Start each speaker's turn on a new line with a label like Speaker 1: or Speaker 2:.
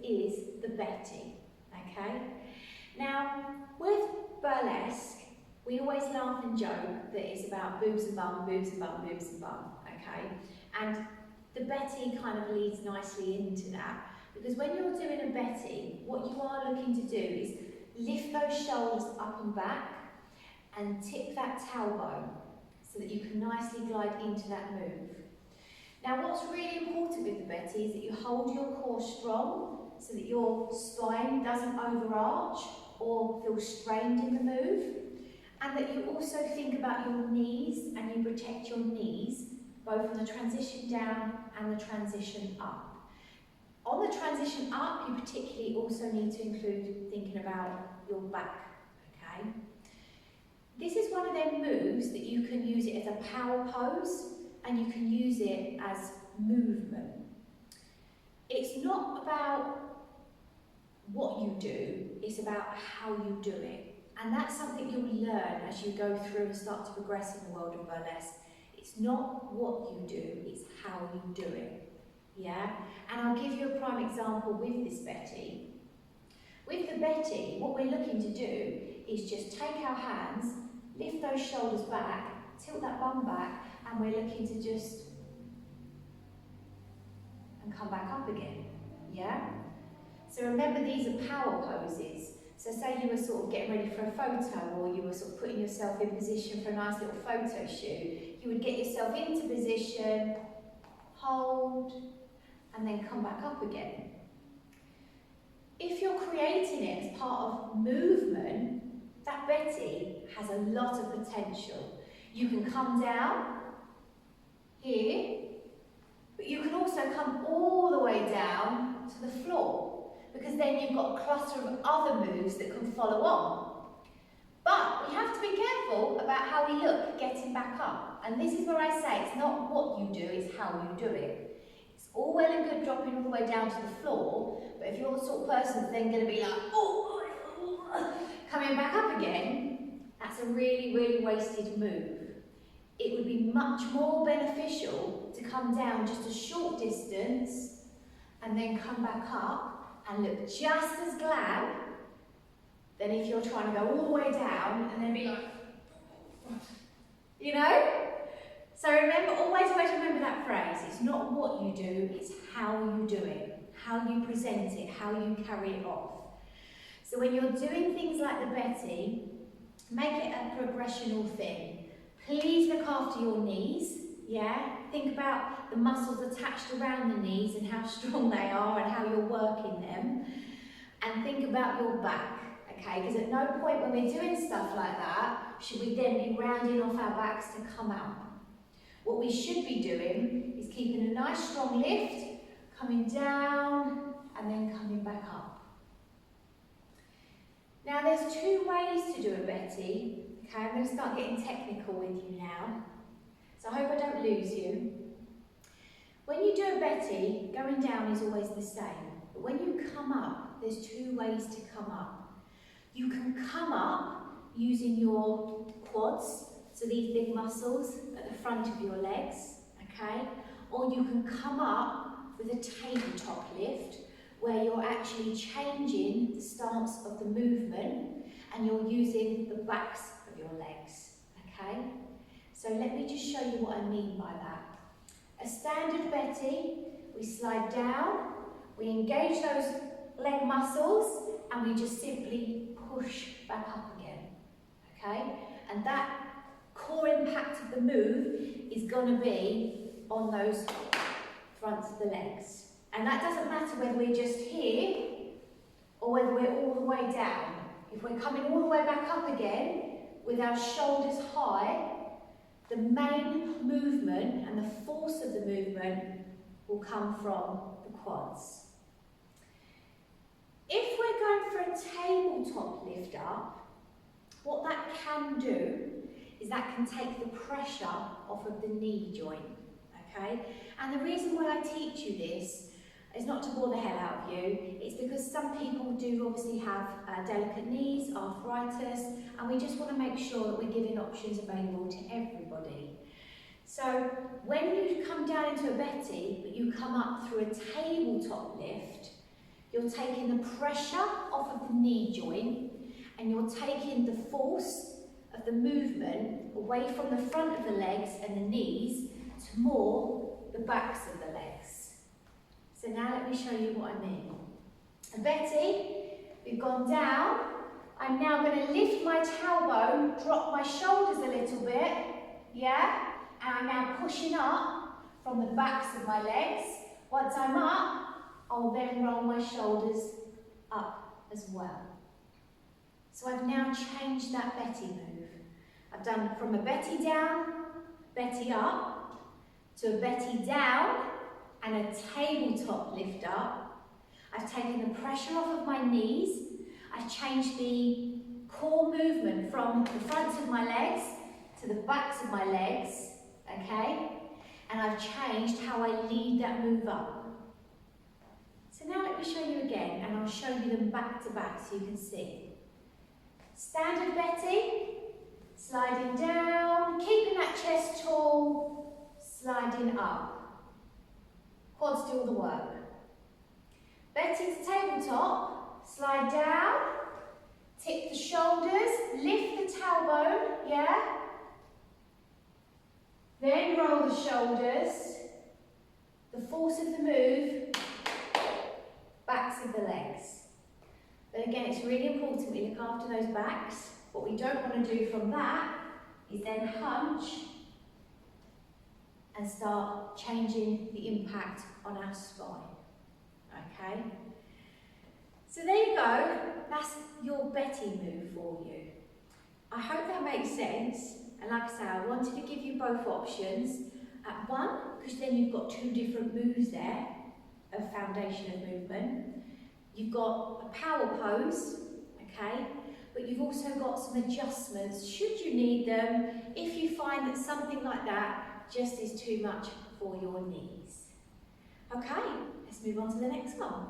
Speaker 1: is the Betty, okay? Now, with burlesque, we always laugh and joke that it's about boobs and bum, boobs and bum, boobs and bum, okay? And the Betty kind of leads nicely into that, because when you're doing a Betty, what you are looking to do is lift those shoulders up and back and tip that tailbone so that you can nicely glide into that move. Now, what's really important with the Betty is that you hold your core strong so that your spine doesn't overarch or feel strained in the move, and that you also think about your knees and you protect your knees both on the transition down and the transition up. On the transition up, you particularly also need to include thinking about your back, okay? This is one of them moves that you can use it as a power pose and you can use it as movement. It's not about what you do, it's about how you do it. And that's something you'll learn as you go through and start to progress in the world of burlesque. It's not what you do, it's how you do it. Yeah? And I'll give you a prime example with this Betty. With the Betty, what we're looking to do is just take our hands, lift those shoulders back, tilt that bum back, and we're looking to just and come back up again. Yeah? So remember, these are power poses. So say you were sort of getting ready for a photo, or you were sort of putting yourself in position for a nice little photo shoot. You would get yourself into position, hold, and then come back up again. If you're creating it as part of movement, that Betty has a lot of potential. You can come down here, but you can also come all the way down to the floor, because then you've got a cluster of other moves that can follow on. But we have to be careful about how we look getting back up. And this is where I say it's not what you do, it's how you do it. It's all well and good dropping all the way down to the floor, but if you're the sort of person that's then going to be like, oh, coming back up again, that's a really, really wasted move. It would be much more beneficial to come down just a short distance and then come back up and look just as glam than if you're trying to go all the way down and then be like, you know? So remember, always remember that phrase. It's not what you do, it's how you do it, how you present it, how you carry it off. So when you're doing things like the Betty, make it a progressional thing. Please look after your knees, yeah? Think about the muscles attached around the knees and how strong they are and how you're working them. And think about your back, okay? Because at no point when we're doing stuff like that should we then be rounding off our backs to come out. What we should be doing is keeping a nice strong lift, coming down and then coming back up. Now there's two ways to do a Betty. Okay, I'm going to start getting technical with you now. So I hope I don't lose you. When you do a Betty, going down is always the same. But when you come up, there's two ways to come up. You can come up using your quads, so these big muscles at the front of your legs, okay? Or you can come up with a tabletop lift, where you're actually changing the stance of the movement and you're using the backs of your legs, okay? So let me just show you what I mean by that. A standard Betty, we slide down, we engage those leg muscles and we just simply push back up again, okay? And that core impact of the move is going to be on those fronts of the legs. And that doesn't matter whether we're just here or whether we're all the way down. If we're coming all the way back up again with our shoulders high, the main movement and the force of the movement will come from the quads. If we're going for a tabletop lift up, what that can do is that can take the pressure off of the knee joint, okay? And the reason why I teach you this is not to bore the hell out of you. It's because some people do obviously have delicate knees, arthritis, and we just want to make sure that we're giving options available to everybody. So when you come down into a Betty, but you come up through a tabletop lift, you're taking the pressure off of the knee joint and you're taking the force of the movement away from the front of the legs and the knees to more the backs of the legs. So now let me show you what I mean. And Betty, we've gone down. I'm now going to lift my tailbone, drop my shoulders a little bit, yeah? And I'm now pushing up from the backs of my legs. Once I'm up, I'll then roll my shoulders up as well. So I've now changed that Betty move. I've done from a Betty down, Betty up, to a Betty down and a tabletop lift up. I've taken the pressure off of my knees. I've changed the core movement from the fronts of my legs to the backs of my legs, okay? And I've changed how I lead that move up. So now let me show you again, and I'll show you them back to back so you can see. Standard Betty, sliding down, keeping that chest tall, sliding up. Quads do all the work. Betty to tabletop, slide down, tip the shoulders, lift the tailbone, yeah? Then roll the shoulders, the force of the move, backs of the legs. But again, it's really important we look after those backs. What we don't want to do from that is then hunch and start changing the impact on our spine. Okay? So there you go. That's your Betty move for you. I hope that makes sense. And like I say, I wanted to give you both options at one, because then you've got two different moves there of foundation of movement. You've got a power pose, okay, but you've also got some adjustments should you need them if you find that something like that just is too much for your knees. Okay, let's move on to the next one.